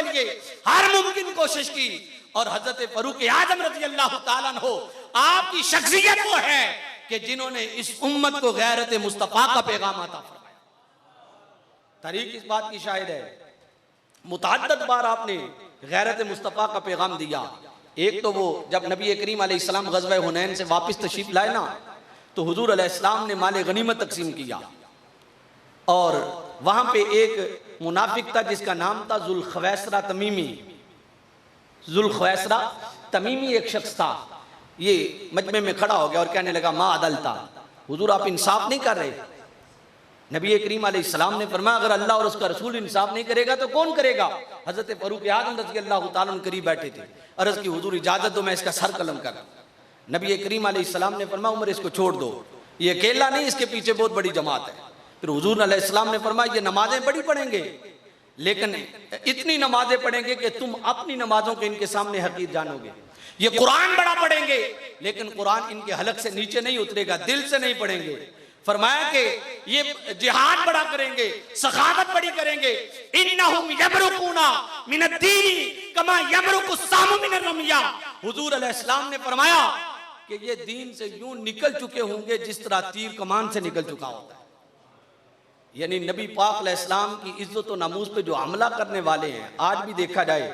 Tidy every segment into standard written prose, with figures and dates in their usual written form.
के लिए हर मुमकिन कोशिश की। और हजरत फारूक आजम रज़ी अल्लाह ताला अन्हु आपकी शख्सियत वो है कि जिन्होंने इस उम्मत को गैरत मुस्तफा का पैगाम अता फरमाया। तारीख इस बात की शाहिद है, मुतअद्दिद बार आपने गैरत मुस्तफा का पैगाम दिया। एक तो वो जब नबी करीम अलैहिस्सलाम ग़ज़वा हुनैन से वापस तशरीफ लाए ना, तो हुजूर अलैहिस्सलाम ने माल गनीमत तकसीम किया और वहां पे एक मुनाफिक था जिसका नाम था ज़ुल्ख़वैसरा तमीमी। ज़ुल्ख़वैसरा तमीमी एक शख्स था, ये मजमे में खड़ा हो गया और कहने लगा मा अदलता, हुजूर आप इंसाफ नहीं कर रहे। नबी करीम अलैहिस्सलाम ने फरमाया अगर अल्लाह और उसका रसूल इंसाफ नहीं करेगा तो कौन करेगा। हजरत फारूक आज़म रज़ी अल्लाह ताला अन्हु करीब बैठे थे। अर्ज़ की हुजूर इजाजत दो मैं इसका सर कलम कर। नबी करीम अलैहिस्सलाम ने फरमाया उमर इसको छोड़ दो, ये अकेला नहीं, इसके पीछे बहुत बड़ी जमात है। फिर हुजूर अलैहिस्सलाम ने फरमाया ये नमाजें बड़ी पढ़ेंगे लेकिन इतनी नमाजें पढ़ेंगे कि तुम अपनी नमाजों के इनके सामने हकीर जानोगे। ये कुरान बड़ा पढ़ेंगे लेकिन कुरान इनके हलक से नीचे नहीं उतरेगा, दिल से नहीं पढ़ेंगे। फरमाया कि ये जिहाद बड़ा करेंगे, सखावत बड़ी करेंगे। इन्नहुम यबरुकूना मिनद्दीन कमा यबरुकुस्सामु मिनर्रमिया। हुजूर अलैहिस्सलाम ने फरमाया कि ये दीन से यूं निकल चुके होंगे जिस तरह तीर कमान से निकल चुका होता है। यानी नबी पाक अलैहिस्सलाम की इज्जत और नामूस पे जो हमला करने वाले हैं, आज भी देखा जाए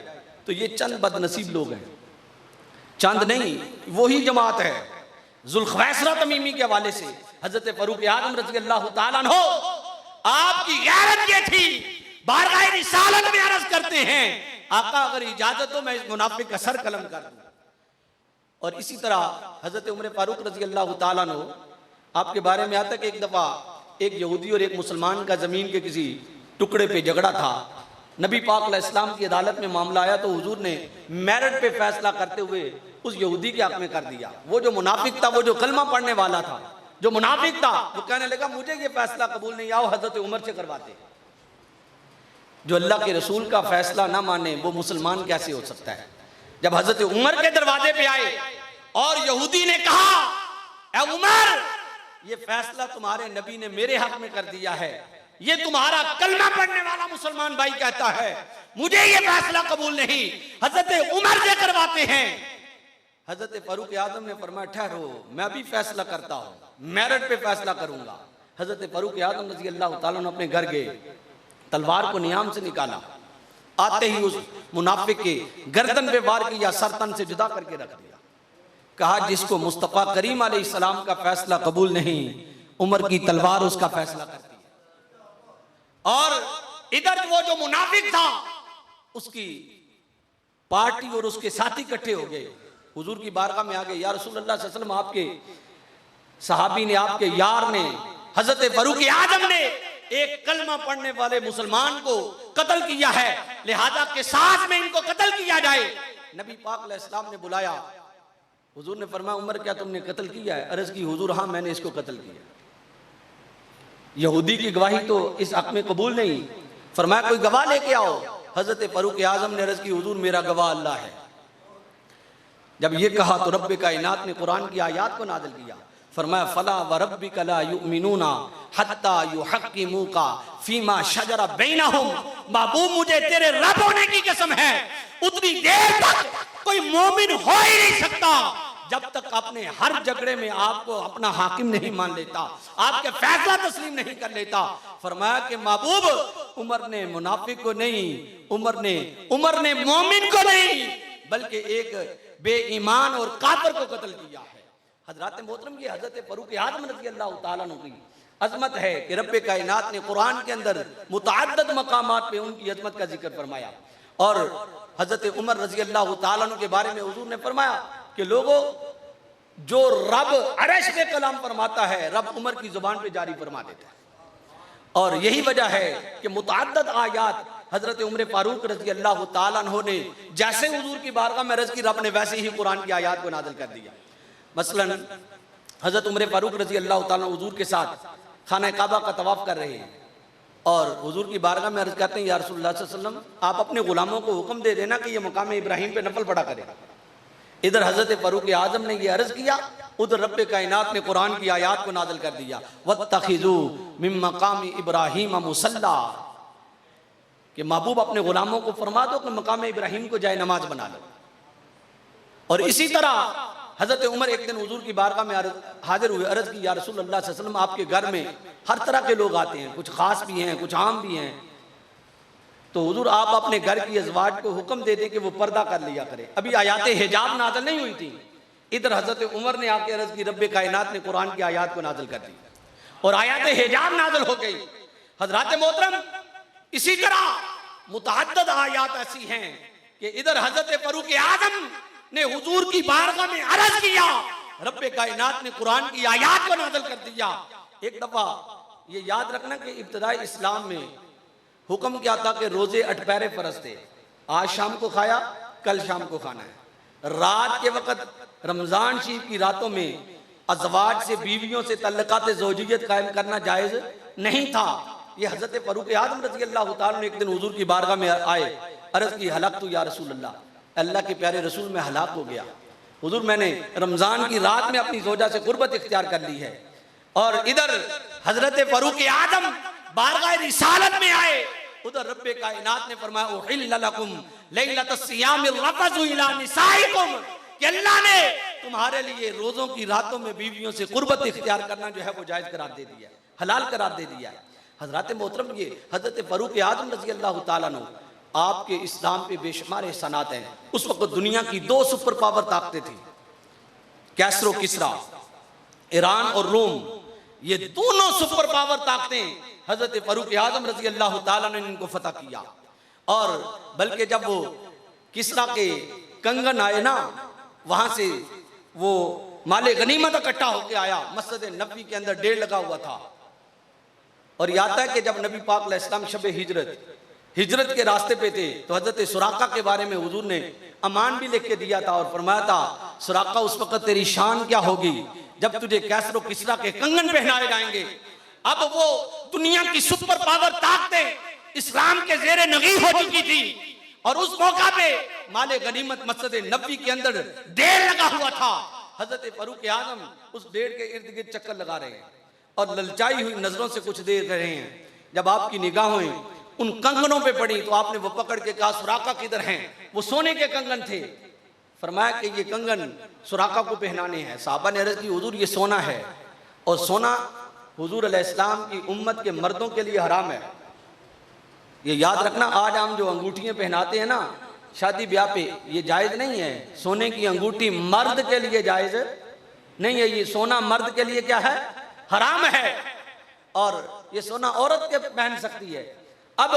तो ये चंद बदनसीब लोग हैं, चंद नहीं, वही जमात है। ज़ुल्ख़वैसरा तमीमी के हवाले से हजरत फारूक आज़म रज़ी अल्लाह ताला अन्हु आपकी गैरत ये थी, बारगाह रिसालत में अर्ज़ करते हैं आका अगर इजाजत हो मैं इस मुनाफिक का सर कलम कर दूं। और इसी तरह हजरत उमर फारूक रज़ी अल्लाह ताला अन्हु आपके बारे में आता कि एक दफा एक यहूदी और एक मुसलमान का जमीन के किसी टुकड़े पे झगड़ा था। नबी पाक अलैहिस्सलाम की अदालत में मामला आया तो हुजूर ने मेरिट पे फैसला करते हुए उस यहूदी के हक में कर दिया। वो जो मुनाफिक था, वो जो कलमा पढ़ने वाला था, जो मुनाफिक था, वो कहने लगा मुझे ये फैसला कबूल नहीं, आओ हजरत उमर से करवाते। जो अल्लाह के रसूल का फैसला ना माने वो मुसलमान कैसे हो सकता है। जब हजरत उमर के दरवाजे पे आए और यहूदी ने कहा ए उमर ये फैसला तुम्हारे नबी ने मेरे हक में कर दिया है, ये तुम्हारा कलमा पढ़ने वाला मुसलमान भाई कहता है मुझे ये फैसला कबूल नहीं, हजरत उमर से करवाते हैं। हजरत फारूक आज़म ने फरमाया ठहरो मैं भी फैसला करता हूँ, मेरिट पे फैसला करूंगा। हजरत फारूक आज़म रज़ी अल्लाह ताला अन्हु अपने घर गए, तलवार को नियाम से निकाला, आते ही उस मुनाफिक के गर्दन पे वार किया, सर तन से जुदा करके रख दिया। कहा जिसको मुस्तफ़ा करीम अलैहिस्सलाम का फैसला कबूल नहीं, उमर की तलवार उसका फैसला करती है। और इधर वो जो मुनाफिक था उसकी पार्टी और उसके साथी इकट्ठे हो गए, हुजूर की बारगाह में आ गए। या रसूलल्लाह सल्लल्लाहु अलैहि वसल्लम आपके सहाबी ने, आपके यार ने, हजरत फारूक आज़म ने एक कलमा पढ़ने वाले मुसलमान को कत्ल किया है, लिहाजा के साथ में इनको कत्ल किया जाए। नबी पाक अलैहिस्सलाम ने बुलाया, हुजूर ने फरमाया उमर क्या तुमने कत्ल किया है। अर्ज की हुजूर हाँ मैंने इसको कत्ल किया। यहूदी की गवाही तो इस हक में कबूल नहीं। फरमाया कोई गवाह लेके आओ। हजरत फारूक आज़म ने अर्ज की हुजूर मेरा गवाह अल्लाह है। जब ये कहा तो रब्बे कायनात ने कुरान की आयत को नाज़िल किया। फरमाया फला व रब्बिका ला युमिनूना हत्ता युहक्किमूका फीमा शजरा बैनहुम। महबूब मुझे तेरे रब होने की कसम है उतनी देर तक कोई मोमिन हो ही नहीं सकता जब तक अपने हर झगड़े में आपको अपना हाकिम नहीं मान लेता, आपके फैसला तस्लीम नहीं कर लेता। फरमाया कि महबूब उमर ने मुनाफिक को नहीं, उमर ने मोमिन को नहीं बल्कि एक बेईमान और काफिर को कत्ल किया है। हजरत मोहतरम की हजरत फारूक आज़म रज़ी अल्लाह ताला अन्हु की अजमत है कि रब्बे कायनात ने कुरान के अंदर मुतअद्दिद मकामात पे उनकी अजमत का जिक्र फरमाया। और हजरत उमर रज़ी अल्लाह ताला अन्हु के बारे में हुजूर ने फरमाया कि लोगों जो रब अर्श पे कलाम फरमाता है रब उमर की जुबान पे जारी फरमा देता है। और यही वजह है कि मुतअद्दिद आयात हजरत उमर फारूक रज़ी अल्लाह ताला अन्हु ने जैसे हुजूर की बारगाह में अर्ज की, रब ने वैसे ही कुरान की आयात को नाज़िल कर दिया। मसलन हजरत उमर फारूक रज़ी अल्लाह ताला हुजूर के साथ खाना काबा का तवाफ कर रहे हैं और हुजूर की बारगाह में अर्ज करते हैं या रसूलुल्लाह सल्लल्लाहु अलैहि वसल्लम आप अपने गुलामों को हुक्म दे देना कि ये मकाम इब्राहिम पे नफल पढ़ा करें। इधर हजरत फारूक आज़म ने ये अर्ज किया, उधर रब्बे कायनात ने कुरान की आयत को नाज़िल कर दिया वत्तखिज़ू मिन मकाम इब्राहिम मुसल्ला। कि महबूब अपने गुलामों को फरमा दो कि मकाम इब्राहिम को जाए नमाज बना लो। और इसी तरह हजरत उमर एक दिन हुजूर की बारगाह में हाजिर हुए, अर्ज की या रसूल अल्लाह सल्लल्लाहु अलैहि वसल्लम आपके घर में हर तरह के लोग आते हैं, कुछ खास भी हैं कुछ आम भी हैं, तो हुजूर आप अपने घर की अज़वाज को हुक्म दे दें कि वो पर्दा कर लिया करे। अभी आयात हिजाब नाज़िल नहीं हुई थी, इधर हजरत उमर ने आके अर्ज की रब्बे कायनात ने कुरान की आयात को नाज़िल कर दी और आयात हिजाब नाज़िल हो गई। हजरत मोहतरम इसी तरह मुतअद्दिद आयात ऐसी हैं कि इधर हजरत फारूक आज़म ने हुजूर की बारगाह में अर्ज किया, रब्बे कायनात ने कुरान की आयात को नाज़िल कर दिया। एक दफा ये याद रखना कि इब्तिदाई इस्लाम में हुक्म क्या था कि रोजे 8 पहरे फर्ज थे, आज शाम को खाया कल शाम को खाना है। रात के वक्त रमजान शरीफ की रातों में अज़वाज से बीवियों से तल्लुकात ज़ौजियत कायम करना जायज़ नहीं था। ये हज़रत फारूक आज़म रज़ी अल्लाह तआला ने एक दिन हुजूर की बारगाह में आए, अर्ज़ की हलकतु या रसूल अल्लाह, अल्लाह के प्यारे रसूल में हलाक हो गया हुजूर, मैंने रमज़ान की रात में अपनी ज़ौजा से क़ुर्बत इख्तियार कर ली है। और इधर हज़रत फारूक आज़म बारगाह रिसालत में आए, उधर रब्बे कायनात ने फरमाया उहिल्ल लकुम लैलतस सियामिर रफ़ज़ु इला निसाइकुम, कि अल्लाह ने तुम्हारे लिए रोज़ों की रातों में बीवियों से क़ुर्बत इख्तियार करना जो है वो जायज़ करार दे दिया है, हलाल करार दे दिया है। हज़रत मोहतरम ये हज़रत फारूक आज़म रज़ी अल्लाह तआला अन्हु आपके इस्लाम पे बेशुमार एहसानात हैं। उस वक्त दुनिया की 2 सुपर पावर ताकतें थी, कैसरो किसरा, ईरान और रोम, ये दोनों सुपर पावर ताकतें हजरत फारूक आज़म रज़ी अल्लाह तआला ने इनको फतह किया। और बल्कि जब वो किसरा के कंगन आए ना, वहां से वो माले गनीमत इकट्ठा होकर आया, मस्जिद नबी के अंदर ढेर लगा हुआ था। और याद है कि जब नबी पाक अलैहिस्सलाम शब हिजरत के रास्ते पे थे तो हजरत सुराका के बारे में हुजूर ने अमान भी लिख के दिया था और फरमाया था, सुराका उस वक्त तेरी शान क्या होगी जब तुझे कैसरो किसरा के कंगन पहनाए जाएंगे। अब वो दुनिया की सुपर पावर ताकतें इस्लाम के जेरे नगी हो चुकी थी और उस मौका पे माले गनीमत मस्जिद नबी के अंदर ढेर लगा हुआ था। हजरत फारूक आज़म उस ढेर के इर्द गिर्द चक्कर लगा रहे हैं और ललचाई हुई नजरों से कुछ देख रहे हैं। जब आपकी निगाहें उन कंगनों पे पड़ी तो आपने वो पकड़ के कहा, सुराका किधर हैं? वो सोने के कंगन थे। फरमाया कि ये कंगन सुराका को पहनाने हैं। साहबा ने अर्ज़ की, हुजूर ये सोना है और सोना हुजूर अलैहिस्सलाम की उम्मत के मर्दों के लिए हराम है। ये याद रखना, आज हम जो अंगूठियां पहनाते हैं ना शादी ब्याह पे, ये जायज़ नहीं है। सोने की अंगूठी मर्द के लिए जायज़ नहीं है, ये सोना मर्द के लिए क्या है? हराम है। और ये सोना औरत के पहन सकती है। अब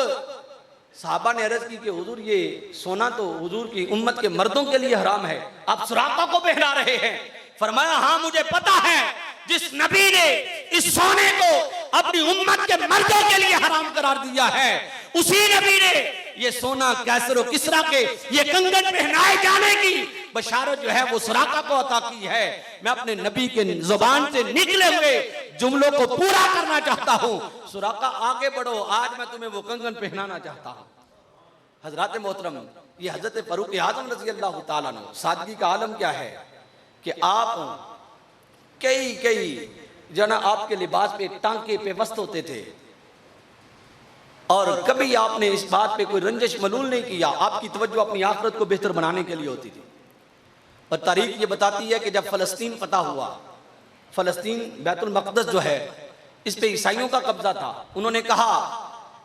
साहबा ने अर्ज की कि हुजूर ये सोना तो हुजूर की उम्मत के मर्दों के लिए हराम है, आप सुराका को पहना रहे हैं। फरमाया, हाँ मुझे पता है, जिस नबी ने इस सोने को अपनी उम्मत के मर्दों के लिए हराम करार दिया है, उसी नबी ने ये सोना कैसरो किसरा के ये कंगन पहनाए जाने की बशारत जो है वो सुराका को अता की है। मैं अपने नबी के जुबान से निकले हुए जुमलों को पूरा करना चाहता हूँ। सुराका आगे बढ़ो, आज मैं तुम्हें वो कंगन पहनाना चाहता हूँ। हजरत मोहतरम, ये हजरत फारूक आज़म रज़ी अल्लाह तआला अन्हु सादगी का आलम क्या है कि आप कई जना आपके लिबास पे टांके पे वस्त होते थे और कभी आपने इस बात पे कोई रंजिश मलूल नहीं किया। आपकी तवज्जो अपनी आखिरत को बेहतर बनाने के लिए होती थी। और तारीख ये बताती है कि जब फ़लस्तीन फतह हुआ, फ़लस्तीन बैतुल मक़दस जो है इस पे ईसाइयों का कब्जा था। उन्होंने कहा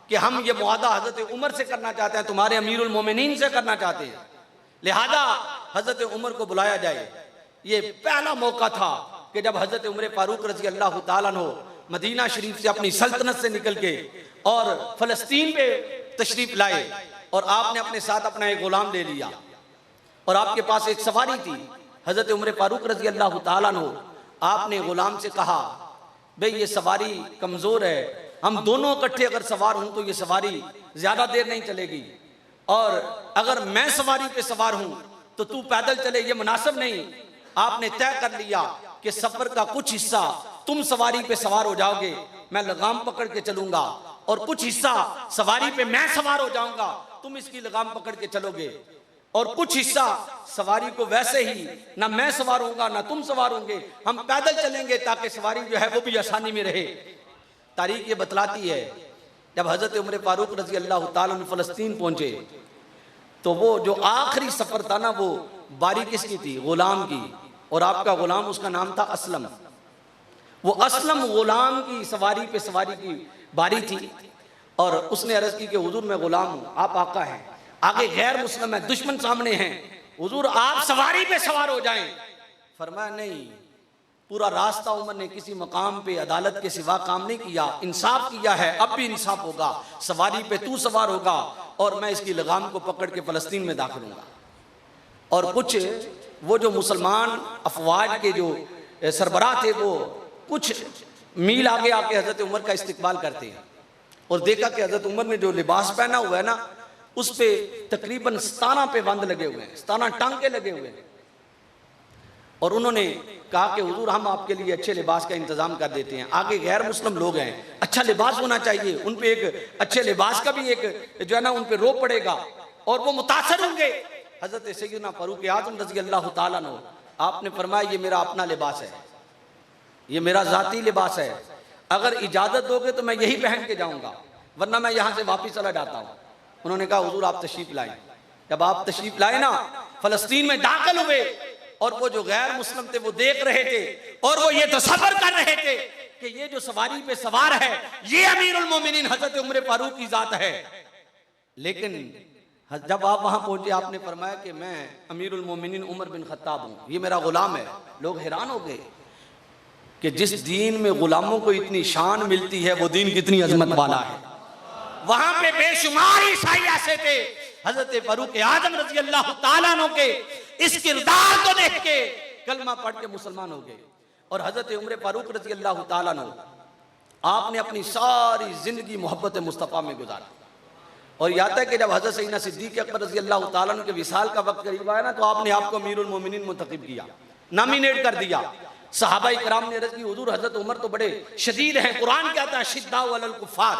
कि हम ये मुआहदा हज़रत उमर से करना चाहते हैं, तुम्हारे अमीरुल मोमिनीन से करना चाहते हैं, लिहाजा हज़रत उमर को बुलाया जाए। ये पहला मौका था कि जब हज़रत उमर फारूक रज़ी अल्लाह तआला अन्हु मदीना शरीफ से अपनी सल्तनत से निकल के और फ़लस्तीन पे तशरीफ़ लाए और आपने अपने साथ अपना एक गुलाम ले लिया और आपके पास एक सवारी थी। हज़रत उमर फारूक रज़ी अल्लाह तआला अन्हु आपने गुलाम से कहा, भाई ये सवारी कमज़ोर है, हम दोनों इकट्ठे अगर सवार हूं तो ये सवारी ज़्यादा देर नहीं चलेगी, और अगर मैं सवारी पे सवार हूं तो तू पैदल चले, ये मुनासिब नहीं। आपने तय कर लिया कि सफ़र का कुछ हिस्सा तुम सवारी पे सवार हो जाओगे, मैं लगाम पकड़ के चलूंगा, और कुछ हिस्सा सवारी पे मैं सवार हो जाऊंगा, तुम इसकी लगाम पकड़ के चलोगे, और कुछ हिस्सा सवारी को वैसे ही ना मैं सवार होऊंगा ना तुम सवार होंगे, हम पैदल चलेंगे ताकि सवारी जो है वो भी आसानी में रहे। तारीख ये बतलाती है जब हज़रत उमर फारूक रज़ी अल्लाह ताला अन्हु फ़लस्तीन पहुँचे तो वो जो आखिरी सफ़र था ना, वो बारी किसकी थी? ग़ुलाम की। और आपका ग़ुलाम, उसका नाम था असलम। वो असलम ग़ुलाम की सवारी पे सवारी की बारी थी और उसने अर्ज़ की कि हुजूर मैं ग़ुलाम हूँ, आप आका हैं, आगे गैर मुस्लिम है, दुश्मन सामने हैं, हुजूर आप सवारी पे सवार हो जाएं। फरमाया नहीं, पूरा रास्ता उमर ने किसी मकाम पे अदालत के सिवा काम नहीं किया, इंसाफ किया है, अब भी इंसाफ होगा, सवारी पे तू सवार होगा और मैं इसकी लगाम को पकड़ के फ़लस्तीन में दाखिल होऊंगा। और कुछ वो जो मुसलमान अफवाज के जो सरबराह थे वो कुछ मील आगे आके हज़रत उमर का इस्तकबाल करते हैं और देखा कि हज़रत उमर ने जो लिबास पहना हुआ है ना, उस पे तकरीबन 17 पे बंद लगे हुए हैं, 17 टांके लगे हुए हैं। और उन्होंने कहा कि हुजूर हम आपके लिए अच्छे लिबास का इंतज़ाम कर देते हैं, आगे गैर मुस्लिम लोग हैं, अच्छा लिबास होना चाहिए, उन पे एक अच्छे लिबास का भी एक जो है ना उन पे रोक पड़ेगा और वो मुतासर होंगे। हज़रत सैयदना फारूक आज़म रज़ी अल्लाह ताला अन्हु, आपने फरमाया ये मेरा अपना लिबास है, ये मेरा ज़ाती लिबास है, अगर इजाज़त दोगे तो मैं यही पहन के जाऊँगा, वरना मैं यहाँ से वापस चला जाता हूँ। उन्होंने कहा हुजूर आप तशरीफ़ लाए। जब आप तशरीफ़ लाए ना, फ़लस्तीन में दाखिल हुए और वो जो गैर मुस्लिम थे वो देख रहे थे और वो ये तसव्वुर कर रहे थे कि ये जो सवारी पे सवार है ये अमीरुल मोमिनीन हज़रत उमर फारूक की ज़ात है। लेकिन जब आप वहाँ पहुँचे आपने फरमाया कि मैं अमीरुल मोमिनीन उमर बिन खत्ताब हूँ, ये मेरा ग़ुलाम है। लोग हैरान हो गए कि जिस दीन में ग़ुलामों को इतनी शान मिलती है वो दीन कितनी अजमत वाला है। वहाँ पे बेशुमार ईसाई ऐसे थे, हज़रत फारूक आज़म रज़ी अल्लाह ताला अन्हु के इस किरदार को देख के कलमा पढ़ के मुसलमान हो गए। और हज़रत उमर फारूक रज़ी अल्लाह ताला अन्हु आपने अपनी सारी ज़िंदगी मोहब्बत मुस्तफ़ा में गुजारी। और याद है कि जब हज़रत सैयदना सिद्दीक़ अकबर रज़ी अल्लाह ताला अन्हु के विसाल का वक्त करीब आया ना, तो आपने आपको अमीरुल मोमिनीन मुंतखब किया, नॉमिनेट कर दिया। सहाबा इकराम ने अर्ज़ की हुजूर हज़रत उमर तो बड़े शदीद हैं, कुरान कहता है शिद्दाउ अलल कुफ़ार,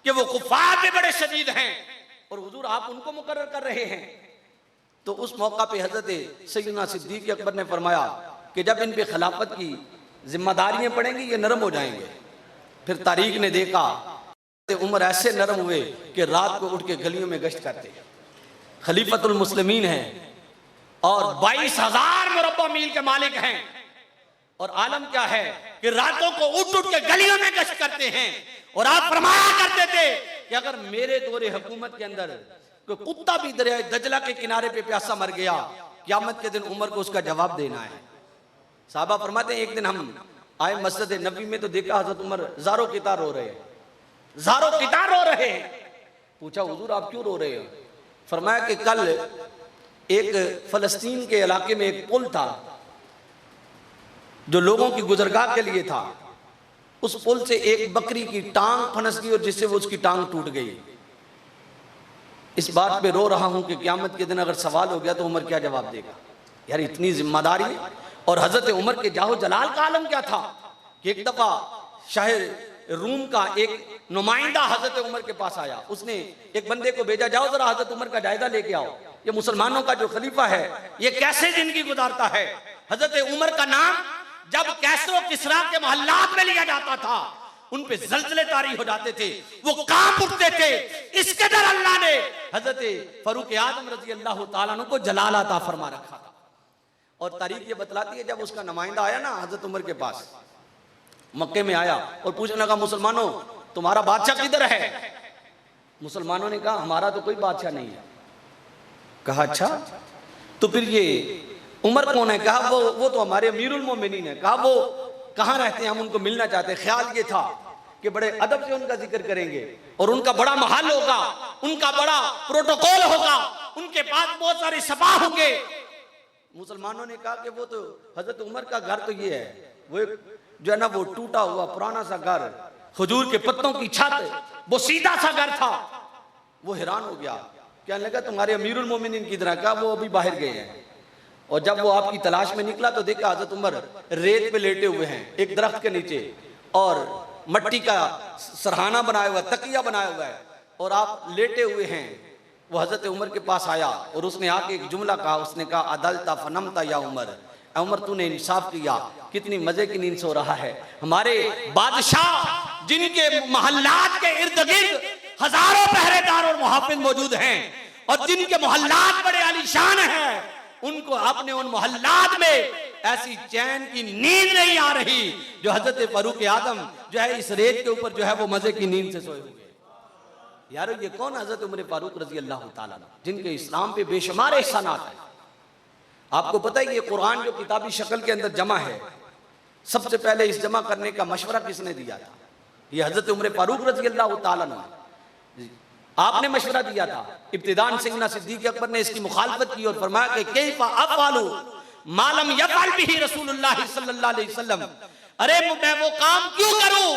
कि वो कुफ़ार भी बड़े शदीद हैं और हुजूर आप उनको मुकर्रर कर रहे हैं। तो उस मौका पे हज़रत सैयदना सिद्दीक़ अकबर ने फरमाया कि जब इन पे खिलाफत की जिम्मेदारियां पड़ेंगी ये नरम हो जाएंगे। फिर तारीख ने देखा उमर ऐसे नरम हुए कि रात को उठ के गलियों में गश्त करते, खलीफतुल मुस्लिमीन हैं और 22,000 मुरब्बा मील के मालिक हैं। और आलम क्या है कि रातों को उठ उठ के गलियों में गश्त करते हैं। और आप फरमाया करते थे कि अगर मेरे दौरे हुकूमत के अंदर कोई कुत्ता भी दरिया दजला के किनारे पे प्यासा मर गया, क़यामत के दिन उमर को उसका जवाब देना है। साहबा फरमाते हैं एक दिन हम आए मस्जिद नबी में तो देखा हज़रत उमर ज़ारो कितार रो रहे हैं, ज़ारो कितार रो रहे हैं। पूछा हुजूर आप क्यों रो रहे हो? फरमाया कि कल एक फ़लस्तीन के इलाके में एक पुल था जो लोगों की गुजरगाह के लिए था, उस पुल से एक बकरी की टांग फंस गई और जिससे वो उसकी टांग टूट गई। इस बात पे रो रहा हूं कि क़यामत के दिन अगर सवाल हो गया तो उमर क्या जवाब देगा। यार इतनी जिम्मेदारी। और हज़रत उमर के जाहो जलाल का आलम क्या था कि एक दफ़ा शाहिर रूम का एक नुमाइंदा हज़रत उमर के पास आया, उसने एक बंदे को भेजा जाओ जरा हज़रत उमर का जायजा लेके आओ, ये मुसलमानों का जो खलीफा है ये कैसे जिंदगी गुजारता है। हज़रत उमर का नाम जब कैसरो किसरा के मोहल्लात में लिया जाता था उन पे जलजले तारी हो जाते थे, वो कांप उठते थे। इसके दर अल्लाह ने हज़रत फारूक आज़म रज़ी अल्लाह ताला अन्हु को जलाल अता फरमा रखा था। और तारीख ये बतलाती है जब उसका नुमाइंदा आया ना हज़रत उमर के पास, मक्के में आया और पूछने लगा मुसलमानों तुम्हारा बादशाह किधर है? मुसलमानों ने कहा हमारा तो कोई बादशाह नहीं है। कहा अच्छा तो फिर ये उमर कौन है? कहा वो तो हमारे अमीरुल मोमिनीन है। कहा वो कहाँ रहते हैं, हम उनको मिलना चाहते हैं। ख्याल ये था कि बड़े अदब से उनका जिक्र करेंगे और उनका बड़ा महल होगा, उनका बड़ा प्रोटोकॉल होगा, उनके पास बहुत सारे सभा होंगे। मुसलमानों ने कहा कि वो तो हज़रत उमर का घर तो ये है, वो जो है ना वो टूटा हुआ पुराना सा घर, खजूर के पत्तों की छत, वो सीधा सा घर था। वो हैरान हो गया, कहने लगा तुम्हारे अमीरुल मोमिनीन की तरह। का वो अभी बाहर गए हैं। और जब वो आपकी तलाश में निकला तो देखा हज़रत उमर रेत पे लेटे हुए हैं एक दरख्त के नीचे और मट्टी का सरहाना बनाया हुआ, तकिया बनाया हुआ है और आप लेटे हुए हैं। वो हज़रत उमर के पास आया और उसने आके एक जुमला कहा, उसने कहा अदलता फनमता या उमर, उमर तूने इंसाफ किया, कितनी मजे की नींद सो रहा है। हमारे बादशाह जिनके मोहल्लात के इर्द गिर्द हजारों पहरेदार और मुहाफिज मौजूद हैं और जिनके मोहल्लात बड़े आलीशान हैं, उनको अपने उन मोहल्लात में ऐसी चैन की नींद नहीं आ रही जो हजरत फारूक आजम जो है इस रेत के ऊपर जो है वो मजे की नींद से सोए हुए। यारो ये कौन हजरत उमर फारूक रजी अल्लाह ताला जिनके इस्लाम पे बेशुमार एहसानात है। आपको पता है ये कुरान जो किताबी शक्ल के अंदर जमा है, सबसे पहले इस जमा करने का मशवरा किसने दिया था? ये हजरत उमर फारूक रजी अल्लाह ताला आपने मशवरा दिया था। इब्तिदान सिंह सिद्दीक अकबर ने इसकी मुखालफत की और फरमाया कि कैफा अफ़अलु मालम यफ़अल बिही रसूलुल्लाह सल्लल्लाहु अलैहि वसल्लम, अरे मैं वो काम क्यों करूं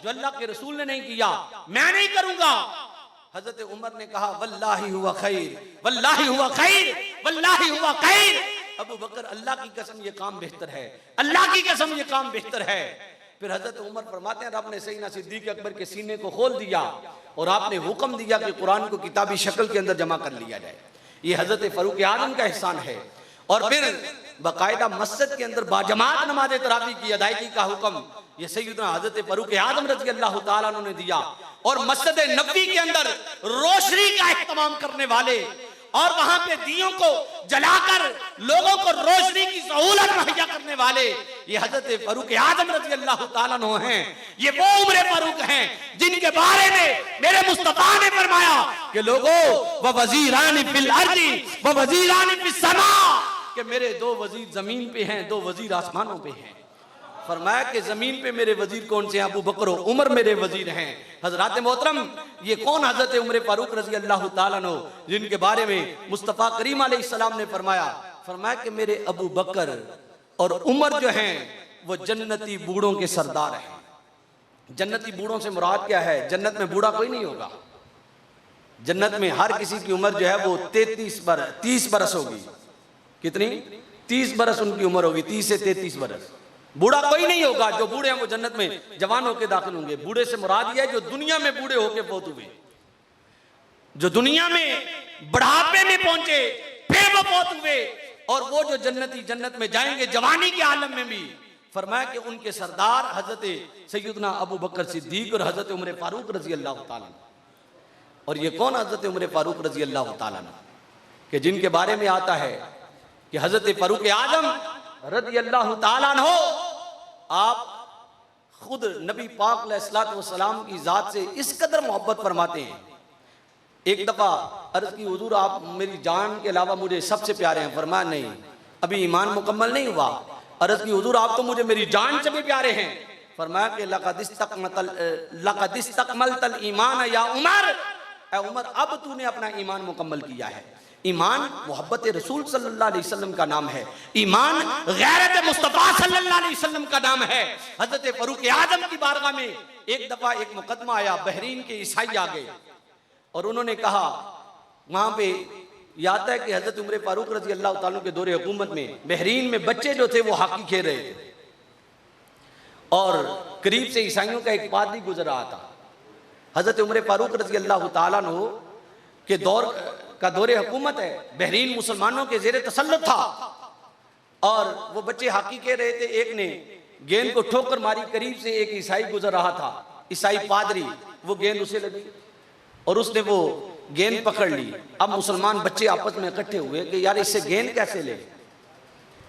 जो अल्लाह के रसूल ने नहीं किया, मैं नहीं करूंगा। हजरत उमर ने कहा वल्लाही हुआ खैर, वल्लाही हुआ खैर, वल्लाही हुआ खैर। अबू बकर अल्लाह की कसम ये काम बेहतर है, अल्लाह की कसम ये काम बेहतर है। फिर हजरत उमर फरमाते हैं रब ने सैयदना सिद्दीक अकबर के सीने को खोल दिया और आपने हुक्म दिया कि कुरान को किताबी शक्ल के अंदर जमा कर लिया जाए। ये हजरत फारूक आजम का एहसान है। और फिर बाकायदा मस्जिद के अंदर बाजमात नमाज तरावी की अदायगी का हुक्म ये सैयदना हजरत फारूक आजम रज़ी अल्लाह ताला अन्हु ने दिया। और मस्जिद नबवी के अंदर रोशनी का इत्तमाम करने वाले और वहां पे दियों को जलाकर लोगों को रोशनी की सहूलत मुहैया करने वाले ये हजरत फारूक आजम रज़ी अल्लाह ताला अन्हु हैं। ये वो उम्र फारूक हैं जिनके बारे में मेरे मुस्तफा ने फरमाया कि लोगों व वजीरान फिल अर्दी व वजीरान फिस समा, कि मेरे दो वजीर जमीन पे हैं, दो वजीर आसमानों पे हैं। फरमाया कि जमीन पे मेरे वजीर कौन से हैं? अबू बकर और उमर मेरे वजीर हैं। हजरात मोहतरम ये कौन हजरत उमर फारूक रजी अल्लाह ताला अन्हु जिनके बारे में मुस्तफ़ा करीम अलैहिस्सलाम ने फरमाया कि मेरे अबू बकर और उमर जो हैं वो जन्नती बूढ़ों के सरदार हैं। जन्नती बूढ़ों से मुराद क्या है? जन्नत में बूढ़ा कोई नहीं होगा। जन्नत में हर किसी की उम्र जो है वो 30 बरस होगी। कितनी? 30 बरस उनकी उम्र होगी, 30 से 33 बरस। बूढ़ा कोई नहीं होगा। जो बूढ़े हैं वो जन्नत में जवान होकर दाखिल होंगे। बूढ़े से मुराद यह है जो दुनिया में बूढ़े होके फौत हुए, जो दुनिया में बुढ़ापे में पहुंचे फिर वो फौत हुए। और वो जो जन्नती जन्नत में जाएंगे जवानी के आलम में भी। फरमाया कि उनके सरदार हजरत सैयदना अबू बकर सिद्दीक और हजरत उमर फारूक रजी अल्लाह ताला। और ये कौन हजरत उमर फारूक रजी अल्लाह ताला कि जिनके बारे में आता है कि हजरत फारूक आजम रज़ी अल्लाह ताला अन्हु आप खुद नबी पाक अलैहिस्सलातु वस्सलाम की जात से इस कदर मोहब्बत फरमाते हैं। एक दफा अर्ज की हुजूर आप मेरी जान के अलावा मुझे सबसे प्यारे हैं। फरमाया नहीं, अभी ईमान मुकम्मल नहीं हुआ। अर्ज की हुजूर आप तो मुझे मेरी जान से भी प्यारे हैं। फरमाया कि लक़द इस्तकमलतल ईमान या उमर, ए उमर अब तूने अपना ईमान मुकम्मल किया है। ईमान मोहब्बत रसूल सल्लल्लाहु अलैहि वसल्लम का नाम है। ईमान गैरत मुस्तफ़ा सल्लल्लाहु अलैहि वसल्लम का नाम है। हजरत फारूक आजम की बारगाह में एक दफा एक मुकदमा आया, बहरीन के ईसाई आ गए और उन्होंने कहा, वहां पे याद है कि हजरत उमर फारूक रजी अल्लाह ताला के दौरे हुकूमत में बहरीन में बच्चे जो थे वो हॉकी खेल रहे थे और करीब से ईसाइयों का एक पादरी गुजर रहा था। हजरत उमर फारूक रजी अल्लाह ताला अन्हु के दौर का दौरे हुकूमत है, बहरीन मुसलमानों के जेरे तसल्लुत था और वो बच्चे हॉकी खेल रहे थे। एक ने गेंद को ठोकर मारी, करीब से एक ईसाई गुजर रहा था, ईसाई पादरी, वो गेंद उसे लगी और उसने वो गेंद पकड़ ली। अब मुसलमान बच्चे आपस में इकट्ठे हुए कि यार इससे गेंद कैसे ले।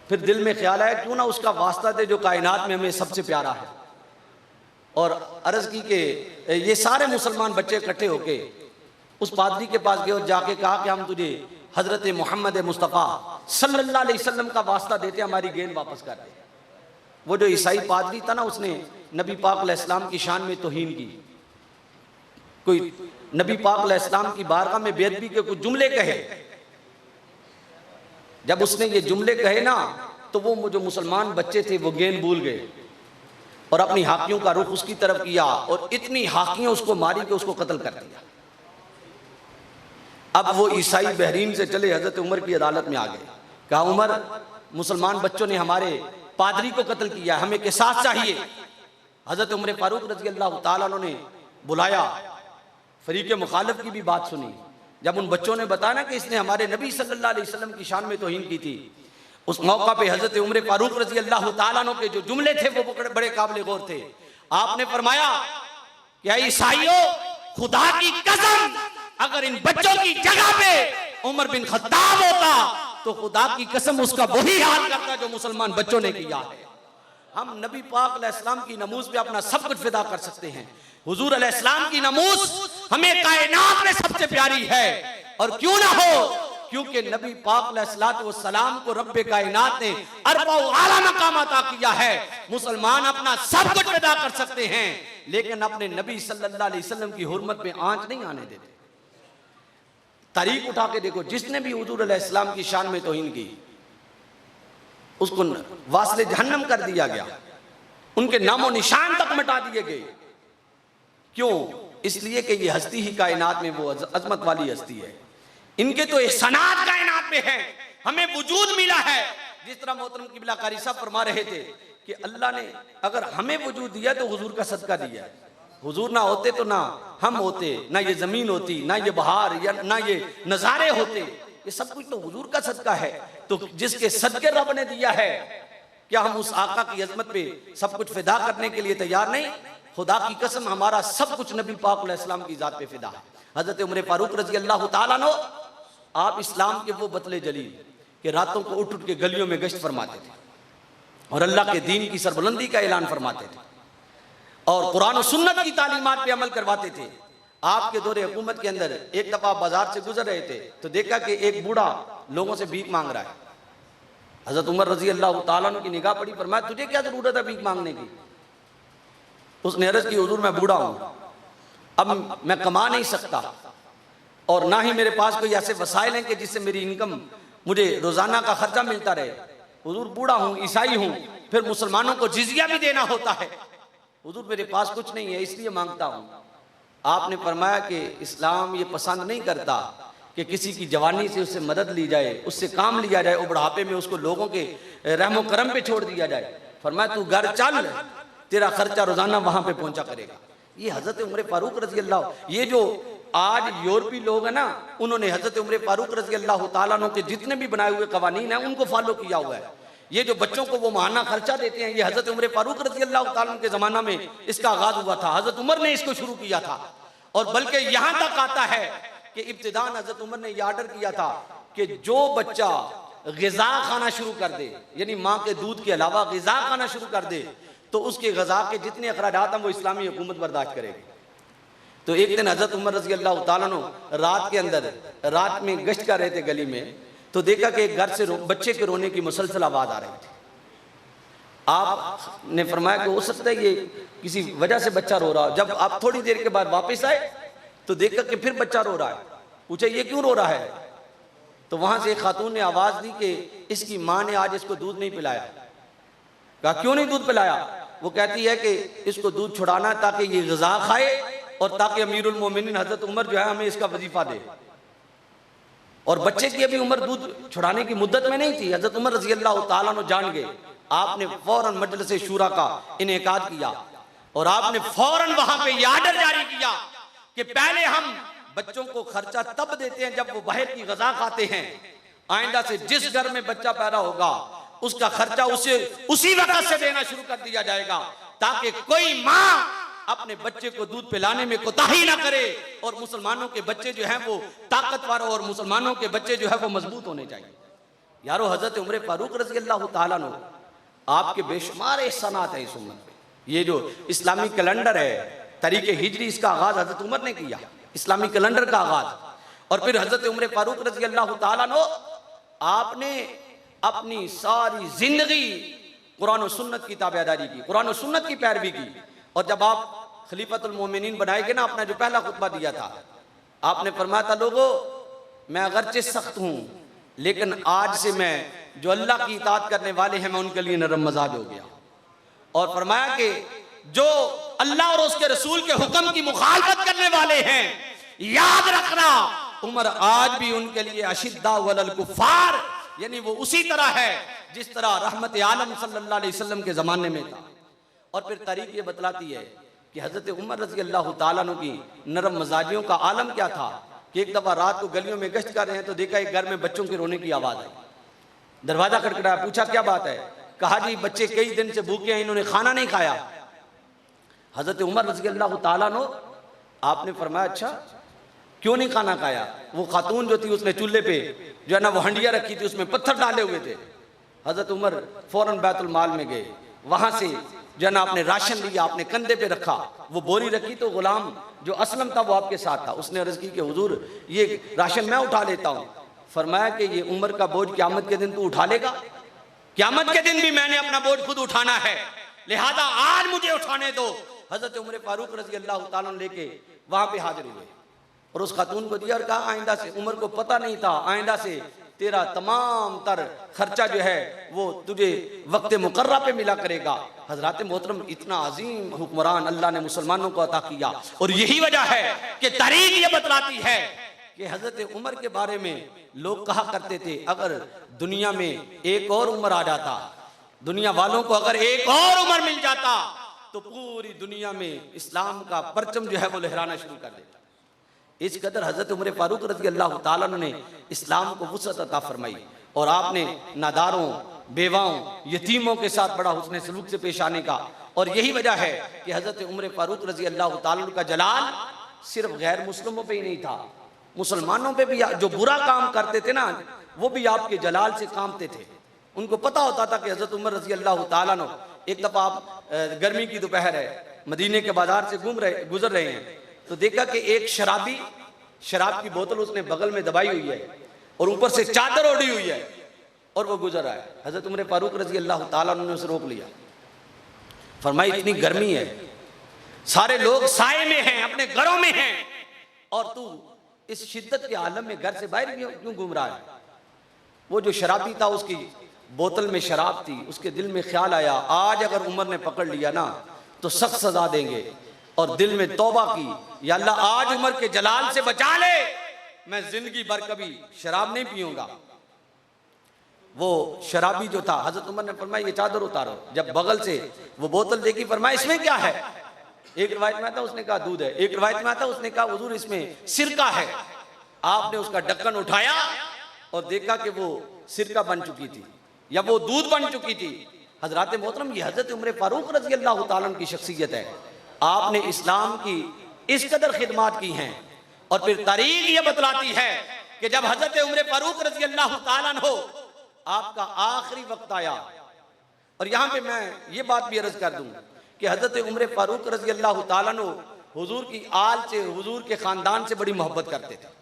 फिर दिल में ख्याल आया क्यों ना उसका वास्ता दे जो कायनात में हमें सबसे प्यारा है। और अर्ज की कि ये सारे मुसलमान बच्चे इकट्ठे होके उस पादरी के पास गए और जाके कहा कि हम तुझे हजरत मोहम्मद मुस्तफ़ा सल्लल्लाहु अलैहि वसल्लम का वास्ता देते हमारी गेंद वापस कर दे। वो जो ईसाई पादरी था ना, उसने नबी पाक अलैहिस्सलाम की शान में तौहीन की। कोई नबी पाक अलैहिस्सलाम की बारगाह में बेअदबी के कुछ जुमले कहे। जब उसने ये जुमले कहे ना तो वो जो मुसलमान बच्चे थे वो गेंद भूल गए और अपनी हाकियों का रुख उसकी तरफ किया और इतनी हाकियां उसको मारी कि उसको कत्ल कर दिया। अब वो ईसाई बहरीन से चले हजरत उमर की अदालत में आ गए। कहा उमर, मुसलमान बच्चों ने हमारे पादरी को कत्ल किया, हमें किसास चाहिए। हजरत उमर फारूक रजी अल्लाह ताला ने बुलाया, फरीक मुखालिफ की भी बात सुनी। जब उन बच्चों ने बताया ना कि इसने हमारे नबी सल्लल्लाहु अलैहि वसल्लम की शान में तौहीन की थी, उस मौका पे हजरत उमर फारूक रजी अल्लाह ताला के जो जुमले थे वो बड़े काबिल गौर थे। आपने फरमाया कि ईसाइयों, खुदा की कसम, अगर इन बच्चों की जगह पे उमर बिन खत्ताब होता तो खुदा की कसम उसका वही हाल करता जो मुसलमान बच्चों ने किया है। हम नबी पाक अलैहिस्सलाम की नमूज पे अपना सब कुछ फिदा कर सकते हैं। हुजूर अलैहिस्सलाम की नमूज हमें कायनात में सबसे प्यारी है, और क्यों ना हो, क्योंकि नबी पाक अलैहिस्सलाम को रब्बे कायनात ने अरबा आला मकाम अता किया है। मुसलमान अपना सब कुछ पैदा कर सकते हैं, लेकिन अपने नबी सल्लल्लाहु अलैहि वसल्लम की हुर्मत में आंच नहीं आने देते। तारीख उठा के देखो, जिसने भी हुजूर अलैहिस्सलाम की शान में तौहीन की उसको वासले जहन्नम कर दिया गया, उनके नामो निशान तक मिटा दिए गए। क्यों? इसलिए कि ये हस्ती ही कायनात में वो अजमत वाली हस्ती है। इनके तो एहसानात कायनात में है, हमें वजूद मिला है। जिस तरह मोहतरम किबला कारी साहब फरमा रहे थे कि अल्लाह ने अगर हमें वजूद दिया तो हुजूर का सदका दिया है। हुजूर ना होते तो ना हम होते, ना ये जमीन होती, ना ये बहार, या ना ये नजारे होते। ये सब कुछ तो हुजूर का सदका है। तो जिसके सदके रब ने दिया है, क्या हम उस आका की अजमत पे सब कुछ फिदा करने के लिए तैयार नहीं? खुदा की कसम, हमारा सब कुछ नबी पाक अलैहिस्सलाम की जात पे फिदा है। हजरत उमर फारूक रजी अल्लाह तआला अन्हु, आप इस्लाम के वो बतले जलील कि रातों को उठ उठ के गलियों में गश्त फरमाते थे और अल्लाह के दीन की सरबुलंदी का ऐलान फरमाते थे और कुरान और सुन्नत की तालीमात पे अमल करवाते थे। आपके दौरे हुकूमत के अंदर एक दफा बाजार से गुजर रहे थे तो देखा कि एक बूढ़ा लोगों से भीख मांग रहा है। हजरत उमर रजी अल्लाह तआला अन्हु की निगाह पड़ी, फरमाया तुझे क्या जरूरत है भीख मांगने की? उसने अर्ज की, हुजूर मैं बूढ़ा हूं, अब मैं कमा नहीं सकता और ना ही मेरे पास कोई ऐसे वसाइल हैं कि जिससे मेरी इनकम, मुझे रोजाना का खर्चा मिलता रहे। हुजूर बूढ़ा हूं, ईसाई हूं, फिर मुसलमानों को जिजिया भी देना होता है। हुजूर मेरे पास कुछ नहीं है, इसलिए मांगता हूं। आपने फरमाया कि इस्लाम ये पसंद नहीं करता कि किसी की जवानी से उससे मदद ली जाए, उससे काम लिया जाए और बुढ़ापे में उसको लोगों के रहमो करम पे छोड़ दिया जाए। फरमाया तू घर चल, तेरा खर्चा रोजाना वहां पे पहुंचा करेगा। ये हजरत उमर फारूक रजी अल्लाह, ये जो आज यूरोपीय लोग हैं ना, उन्होंने हजरत उमर फारूक रजी अल्लाह तआला अन्हु के जितने भी बनाए हुए कवानीन हैं उनको फॉलो किया हुआ है। ये जो बच्चों को वो माहाना खर्चा देते हैं, ये हजरत उमर फारूक रजी अल्लाह तआला अन्हु के जमाना में इसका आगाज हुआ था। हजरत उमर ने इसको शुरू किया था और बल्कि यहां तक आता है कि इब्तिदान हजरत उमर ने यह ऑर्डर किया था कि जो बच्चा ग़िज़ा खाना शुरू कर दे, यानी माँ के दूध के अलावा ग़िज़ा खाना शुरू कर दे, तो उसके ग़िज़ा के जितने अखराजात हैं वो इस्लामी हुकूमत बर्दाश्त करेगी। तो एक दिन हजरत उमर रजी अल्लाह तआला अन्हु रात के अंदर, रात में गश्त कर रहे थे गली में, तो देखा कि एक घर से बच्चे के रोने की मुसलसल आवाज आ रही थी। आपने फरमाया कि हो सकता है ये किसी वजह से बच्चा रो रहा हो। जब आप थोड़ी देर के बाद वापस आए तो देखा कि फिर बच्चा रो रहा है। पूछा ये क्यों रो रहा है? तो वहां से एक खातून ने आवाज दी कि इसकी माँ ने आज इसको दूध नहीं पिलाया। कहा क्यों नहीं दूध पिलाया? वो कहती है कि इसको दूध छुड़ाना ताकि ये ग़िज़ा खाए और ताकि अमीरुल मोमिनीन हजरत उमर जो है हमें इसका वजीफा दे। और बच्चे की अभी उम्र दूध छुड़ाने की मुद्दत में नहीं थी। हजरत उमर रजी अल्लाह तआला अन्हु जान गए। आपने फौरन मजलिस शूरा का इनेकाद किया और आपने फौरन वहां पे यह आर्डर जारी किया कि पहले हम बच्चों को खर्चा तब देते हैं जब वो बाहर की ग़िज़ा खाते हैं। आइंदा से जिस घर में बच्चा पैदा होगा उसका खर्चा उसी वक्त से देना शुरू कर दिया जाएगा ताकि कोई माँ अपने बच्चे को दूध पिलाने में कोताही ना करे और मुसलमानों के बच्चे जो हैं वो ताकतवर और मुसलमानों के बच्चे जो है वो मजबूत होने चाहिए। यारो हजरत उमर फारूक रजी अल्लाह तआला अन्हु आपके बेशुमार एहसानात है इस उम्मत पे। ये जो इस्लामी कैलेंडर है तरीके हिजरी, इसका आगाज हजरत उमर ने किया, इस्लामी कैलेंडर का आगाज। और फिर हजरत उमर फारूक रजी अल्लाह तआला अन्हु आपने अपनी सारी जिंदगी कुरान और सुन्नत की ताबेदारी की, कुरान और सुन्नत की पैरवी की। और जब आप खलीफतुल मोमिनीन बनाए गए ना, अपना जो पहला खुतबा दिया था, आपने फरमाया था लोगों मैं अगरचे सख्त हूं लेकिन आज से मैं जो अल्लाह की इताअत करने वाले हैं मैं उनके लिए नरम मजाज हो गया। और फरमाया कि जो अल्लाह और उसके रसूल के हुक्म की मुखालफत करने वाले हैं, याद रखना उमर आज भी उनके लिए अशिद्दा वलल कुफ्फार, यानी वो उसी तरह है जिस तरह रहमत आलम सल्लल्लाहु अलैहि वसल्लम के जमाने में था। और फिर तारीख ये बतलाती है कि हजरत उमर रज़ी अल्लाह तआला अन्हु की नरम मजाजियों का आलम क्या था कि एक दफा रात को गलियों में गश्त कर रहे हैं तो देखा एक घर में बच्चों के रोने की आवाज आई। दरवाजा खटखटाया, पूछा क्या बात है? कहा जी बच्चे कई दिन से भूखे हैं, इन्होंने खाना नहीं खाया। हज़रत उमर रज़ी अल्लाह ताला अन्हु, आपने फरमाया अच्छा क्यों नहीं खाना खाया? वो खातून जो थी उसने चूल्हे पे जो है ना वो हंडिया रखी थी, उसमें पत्थर डाले हुए थे। हज़रत उमर फ़ौरन बैतुल माल में गए, वहाँ से जो है ना आपने राशन लिया, आपने कंधे पे रखा, वो बोरी रखी तो गुलाम जो असलम था वो आपके साथ था, उसने अर्ज़ की कि हुजूर ये राशन मैं उठा लेता हूँ। फरमाया कि ये उम्र का बोझ क़यामत के दिन तू उठा लेगा? क़यामत के दिन भी मैंने अपना बोझ खुद उठाना है, लिहाजा आज मुझे उठाने दो। हज़रत उमर फारूक रज़ी अल्लाह ताला अन्हु लेके वहाँ पे हाजिर हुए और उस खातून को दिया और कहा आइंदा से, उमर को पता नहीं था, आइंदा से तेरा तमाम तर खर्चा जो है वो तुझे वक्त मुकर्रा पे मिला करेगा। हजरत मोहतरम, इतना अजीम हुक्मरान अल्लाह ने मुसलमानों को अता किया और यही वजह है कि तारीख ये बतलाती है कि हजरत उमर के बारे में लोग कहा करते थे अगर दुनिया में एक और उमर आ जाता, दुनिया वालों को अगर एक और उमर मिल जाता तो पूरी दुनिया में इस्लाम का परचम जो है वो लहराना शुरू कर देता। इस कदर हजरत उमर फारूक रज़ी अल्लाह ताला अन्हु ने इस्लाम को वुसअत अता फरमाई और आपने नादारों, बेवाओं, यतीमों के साथ बड़ा हुस्न सलूक से पेश आने का। और यही वजह है कि हजरत उमर फारूक रज़ी अल्लाह ताला अन्हु का जलाल सिर्फ गैर मुस्लिमों पे ही नहीं था, मुसलमानों पे भी जो बुरा काम करते थे ना वो भी आपके जलाल से कामते थे। उनको पता होता था कि हजरत उमर रज़ी अल्लाह ताला अन्हु, एक दफ़ा आप गर्मी की दोपहर है, मदीने के बाजार से गुजर रहे हैं तो देखा कि एक शराबी शराब की बोतल उसने बगल में दबाई हुई है और ऊपर से चादर ओढ़ी हुई है और वो गुजर रहा है। हजरत उमर फारूक रज़ी अल्लाह ताला अन्हु ने उसे रोक लिया, फरमाया इतनी गर्मी है, सारे लोग साए में हैं, अपने घरों में हैं और तू इस शिद्दत के आलम में घर से बाहर क्यों घूम रहा है? वो जो शराबी था उसकी बोतल में शराब थी, उसके दिल में ख्याल आया आज अगर उमर ने पकड़ लिया ना तो सख्त सजा देंगे और दिल में तौबा की, या अल्लाह आज उमर के जलाल से बचा ले, मैं जिंदगी भर कभी शराब नहीं पीऊंगा। वो शराबी जो था हजरत उमर ने फरमाया ये चादर उतारो। जब बगल से वो बोतल देखी फरमाया इसमें क्या है? एक रिवायत में आता उसने कहा दूध है, एक रिवायत में आता उसने कहा हुजूर इसमें सिरका है। आपने उसका ढक्कन उठाया और देखा कि वो सिरका बन चुकी थी या वो दूध बन चुकी थी। हजरत मोहतरम, ये हजरत उमर फारूक रज़ी अल्लाह ताला अन्हु की शख्सियत है। आपने इस्लाम की इस कदर खिदमात की हैं और फिर तारीख ये बतलाती है कि जब हजरत उमर फारूक रज़ी अल्लाह ताला अन्हु आपका आखिरी वक्त आया, और यहाँ पे मैं ये बात भी अर्ज कर दूं कि हजरत उमर फारूक रज़ी अल्लाह ताला अन्हु हुजूर की आल से, हुजूर के खानदान से बड़ी मोहब्बत करते थे।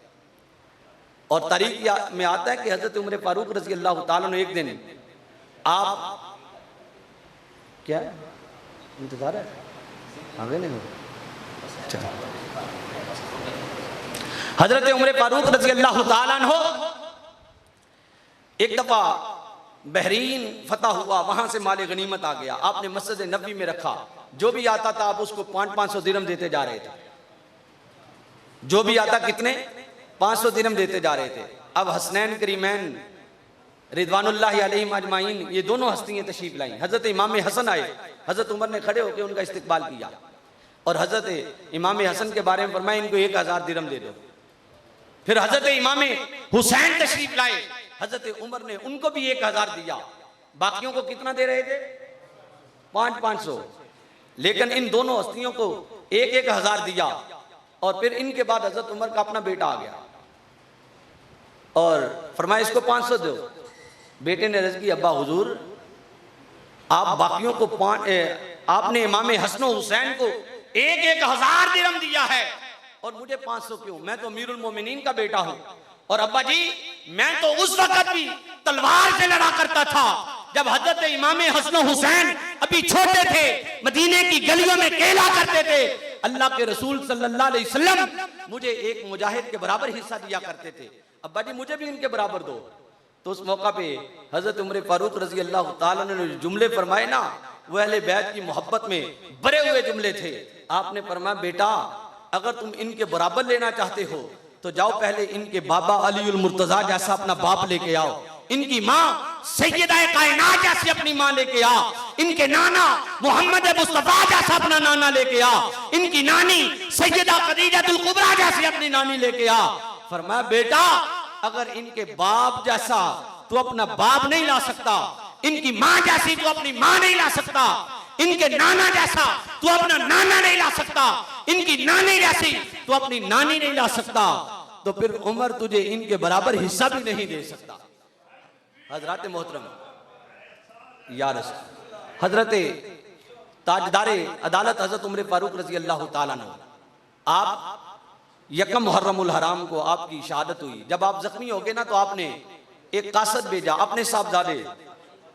और तारीख में आता है कि हजरत उमर फारूक रज़ी अल्लाह ताला अन्हु एक दिन, आप क्या इंतजार है आगे नहीं हो, हजरत उमर फारूक रज़ी अल्लाह ताला अन्हु एक दफा बहरीन फतह हुआ, वहां से माले गनीमत आ गया, आपने मस्जिद नबी में रखा, जो भी आता था आप उसको 500 दिरहम देते जा रहे थे, जो भी आता कितने 500 दिरहम देते जा रहे थे। अब हसनैन करीमैन रिदवानुल्लाहि अलैहिम अजमाइन ये दोनों हस्तियां तशरीफ लाई। हजरत इमाम हसन आए, हजरत उमर ने खड़े होकर उनका इस्तकबाल किया और हजरत इमाम हसन के बारे में फरमाया इनको 1000 दिरहम दे दो। फिर हजरत इमाम हुसैन तशरीफ लाए, हजरत उमर ने उनको भी 1000 दिया, बाकियों को कितना दे रहे थे 500, लेकिन इन दोनों हस्तियों को 1000 दिया। और फिर इनके बाद हजरत उमर का अपना बेटा आ गया और फरमाया इसको 500 दो। बेटे ने अर्ज की अब्बा हुजूर आप बाकियों को आपने इमाम हसन हुसैन को 1000 दिरहम दिया है और मुझे 500 क्यों? मैं तो अमीरुल मोमिनीन का बेटा हूं। और अब्बा जी मैं तो उस वक्त भी तलवार से लड़ा करता था जब हजरत इमाम हसन हुसैन अभी छोटे थे, मदीने की गलियों में खेला करते थे। अल्लाह के रसूल सल्लल्लाहु अलैहि वसल्लम मुझे एक मुजाहिद के बराबर हिस्सा दिया करते थे, अब्बा जी मुझे भी इनके बराबर दो। तो उस मौका पे हजरत उमर फारूक रज़ी अल्लाह ताला ने जुमले फरमाए ना, वो अहले बैत की मोहब्बत में भरे हुए जुमले थे। आपने फरमाया बेटा अगर तुम इनके बराबर लेना चाहते हो तो जाओ पहले इनके बाबा अलीउल मुर्तजा जैसा अपना बाप लेके आओ, इनकी माँ सैयदा कायनात जैसी अपनी माँ लेके आ, इनके नाना मोहम्मद मुस्तफा जैसा अपना नाना लेके आ, इनकी नानी सैयदा खदीजतुल कुबरा जैसी अपनी नानी लेके आ। फरमाया बेटा अगर इनके बाप जैसा तू अपना बाप नहीं ला सकता, इनकी माँ जैसी तू अपनी माँ नहीं ला सकता, इनके नाना जैसा तू अपना नाना नहीं ला सकता, इनकी नानी जैसी तू अपनी नानी नहीं ला सकता, तो फिर उमर तुझे इनके बराबर हिस्सा भी नहीं दे सकता। हजरत मोहतरम या रसूल, हजरत ताजदारे अदालत हजरत उमर फारूक रजी अल्लाह ताला अन्हु, आप यकम मुहर्रमुल हराम को आपकी शहादत हुई। जब आप जख्मी हो गए ना, तो आपने एक कासद भेजा अपने साहबजादे,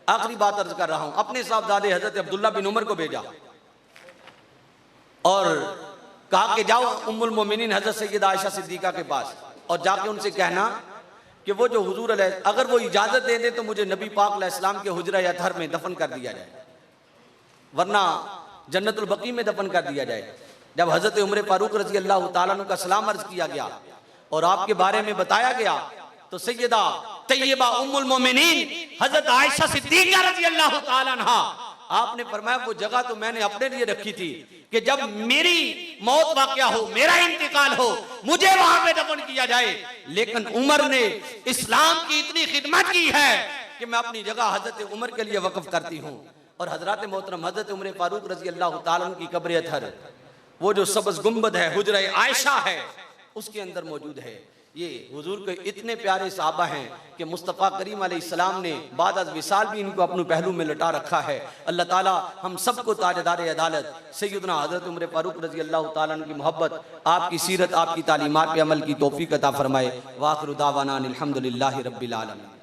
आखिरी बात अर्ज कर रहा हूं, अपने साहबजादे हजरत अब्दुल्ला बिन उमर को भेजा और कहा कि जाओ उम्मुल मोमिनीन हजरत सैयदा आयशा सिद्दीका के पास और जाके उनसे कहना कि वो जो हुजूर अगर वो इजाजत दे दे तो मुझे नबी पाक अलैहिस्सलाम के हुजरा या घर में दफन कर दिया जाए, वरना जन्नतुल बकी में दफन कर दिया जाए। जब हजरत उमर फारूक रजी अल्लाह ताला अन्हु का सलाम अर्ज किया गया और आपके बारे में बताया गया, तो सैयदा तैयबा उम्मुल मोमिनीन हजरत आयशा सिद्दीका रजी अल्लाह ताला अन्हा, आपने फरमाया वो जगह तो मैंने अपने लिए रखी थी कि जब मेरी मौत वाक़या हो, मेरा इंतकाल हो, मुझे वहां पे दफन किया जाए, लेकिन उमर ने इस्लाम की इतनी खिदमत की है कि मैं अपनी जगह हजरत उमर के लिए वक्फ करती हूँ। और हजरत मोहतरम हजरत उमर फारूक रजी अल्लाह ताला अन्हु की कब्र अतहर, वो जो सब्ज़ गुंबद है, हुजरा आयशा है, उसके अंदर मौजूद है। ये हुजूर के इतने प्यारे सहाबा हैं कि मुस्तफ़ा करीम अलैहिस्सलाम ने बाद अज़ विसाल भी इनको अपने पहलू में लटा रखा है। अल्लाह ताला हम सबको ताजदार अदालत सैयदना हज़रत उमर फारूक रज़ी अल्लाह ताला अन्हु की मोहब्बत, आपकी सीरत, आपकी तालीमात पे अमल की तौफीक अता फरमाए। व आखिरु दावाना अनिल हम्दुलिल्लाहि रब्बिल आलमीन।